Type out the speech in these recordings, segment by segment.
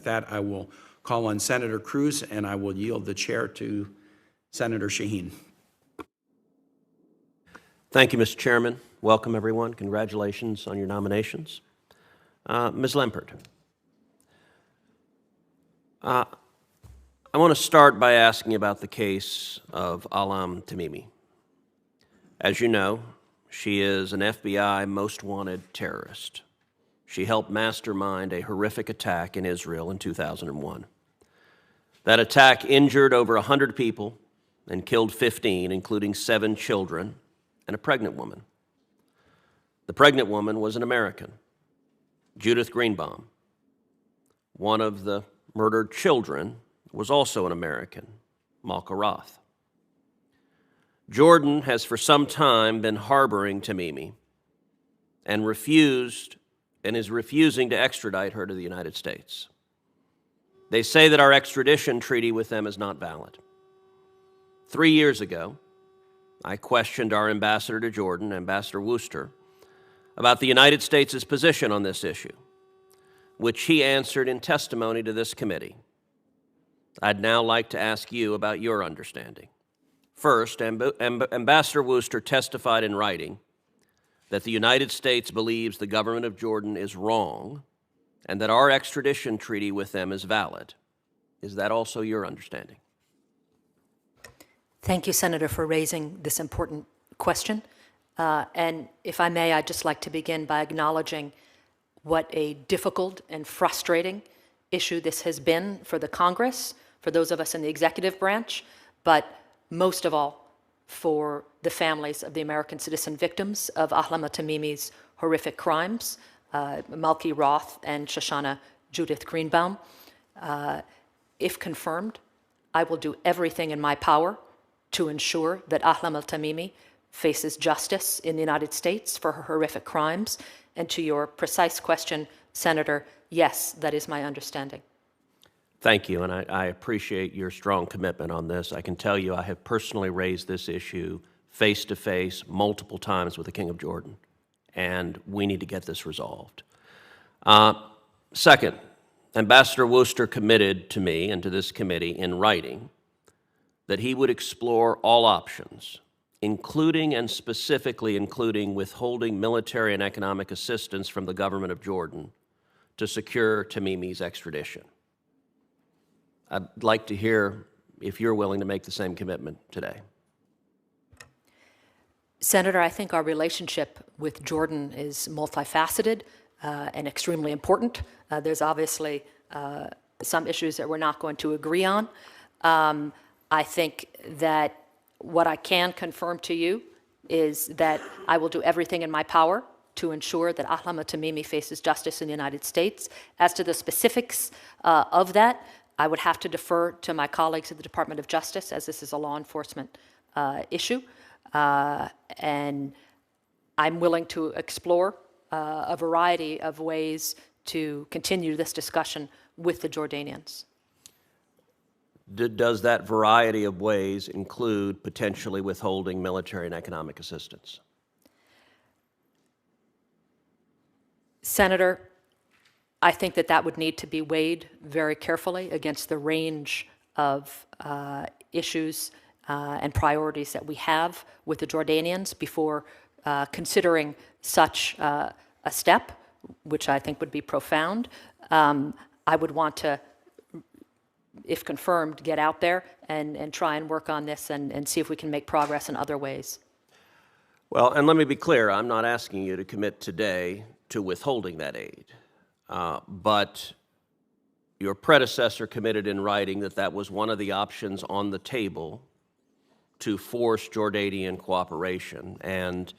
with that, I will call on Senator Cruz, and I will yield the chair to Senator Shaheen. Thank you, Mr. Chairman. Welcome, everyone. Congratulations on your nominations. Ms. Lempert. I want to start by asking about the case of Ahlam Tamimi. As you know, she is an FBI most wanted terrorist. She helped mastermind a horrific attack in Israel in 2001. That attack injured over 100 people and killed 15, including 7 children and a pregnant woman. The pregnant woman was an American, Judith Greenbaum. One of the murdered children was also an American, Malka Roth. Jordan has for some time been harboring Tamimi and is refusing to extradite her to the United States. They say that our extradition treaty with them is not valid. 3 years ago, I questioned our ambassador to Jordan, Ambassador Worcester, about the United States' position on this issue, which he answered in testimony to this committee. I'd now like to ask you about your understanding. First, Ambassador Worcester testified in writing that the United States believes the government of Jordan is wrong and that our extradition treaty with them is valid. Is that also your understanding? Thank you, Senator, for raising this important question. And if I may, I'd just like to begin by acknowledging what a difficult and frustrating issue this has been for the Congress, for those of us in the executive branch, but most of all for the families of the American citizen victims of Ahlam Tamimi's horrific crimes, Malki Roth and Shoshana Judith Greenbaum. If confirmed, I will do everything in my power to ensure that Ahlam Tamimi faces justice in the United States for her horrific crimes. And to your precise question, Senator, yes, that is my understanding. Thank you, and I appreciate your strong commitment on this. I can tell you I have personally raised this issue face-to-face multiple times with the King of Jordan, and we need to get this resolved. Second, Ambassador Worcester committed to me and to this committee in writing that he would explore all options, including and specifically including withholding military and economic assistance from the government of Jordan to secure Tamimi's extradition. I'd like to hear if you're willing to make the same commitment today. Senator, I think our relationship with Jordan is multifaceted and extremely important. There's obviously some issues that we're not going to agree on. I think that what I can confirm to you is that I will do everything in my power to ensure that Ahlam Tamimi faces justice in the United States. As to the specifics of that, I would have to defer to my colleagues at the Department of Justice, as this is a law enforcement issue. And I'm willing to explore a variety of ways to continue this discussion with the Jordanians. Does that variety of ways include potentially withholding military and economic assistance? Senator, I think that that would need to be weighed very carefully against the range of issues and priorities that we have with the Jordanians before considering such a step, which I think would be profound. I would want to, if confirmed, get out there and try and work on this and see if we can make progress in other ways. Well, and let me be clear, I'm not asking you to commit today to withholding that aid. But your predecessor committed in writing that that was one of the options on the table to force Jordanian cooperation. And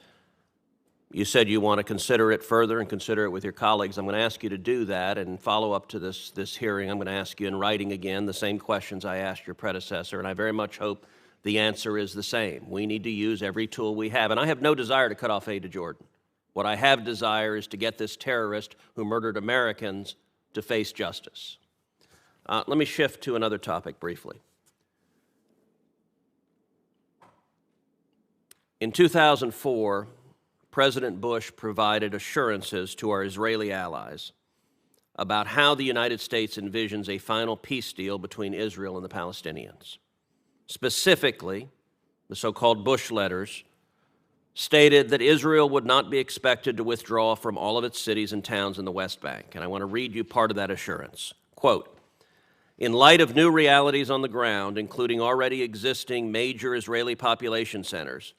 you said you want to consider it further and consider it with your colleagues. I'm going to ask you to do that and follow up to this hearing. I'm going to ask you in writing again the same questions I asked your predecessor, and I very much hope the answer is the same. We need to use every tool we have. And I have no desire to cut off aid to Jordan. What I have desire is to get this terrorist who murdered Americans to face justice. Let me shift to another topic briefly. In 2004, President Bush provided assurances to our Israeli allies about how the United States envisions a final peace deal between Israel and the Palestinians. Specifically, the so-called Bush letters stated that Israel would not be expected to withdraw from all of its cities and towns in the West Bank. And I want to read you part of that assurance. Quote, "In light of new realities on the ground, including already existing major Israeli population centers,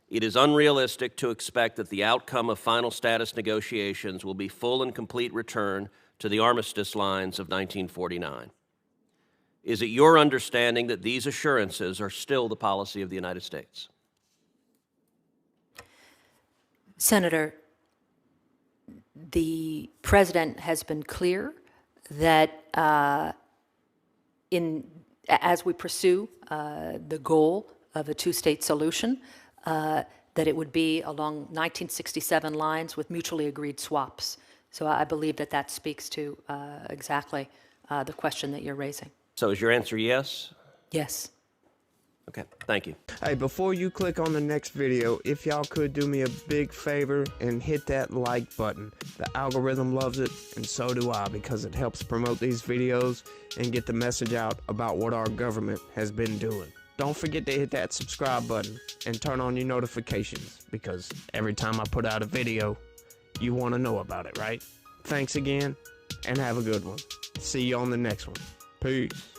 it is unrealistic to expect that the outcome of final status negotiations will be full and complete return to the armistice lines of 1949. Is it your understanding that these assurances are still the policy of the United States?" Senator, the president has been clear that as we pursue the goal of a two-state solution, that it would be along 1967 lines with mutually agreed swaps. So I believe that that speaks to exactly the question that you're raising. So is your answer yes? Yes. Okay, thank you. Hey, before you click on the next video, if y'all could do me a big favor and hit that like button. The algorithm loves it, and so do I, because it helps promote these videos and get the message out about what our government has been doing. Don't forget to hit that subscribe button and turn on your notifications, because every time I put out a video, you want to know about it, right? Thanks again, and have a good one. See you on the next one. Peace.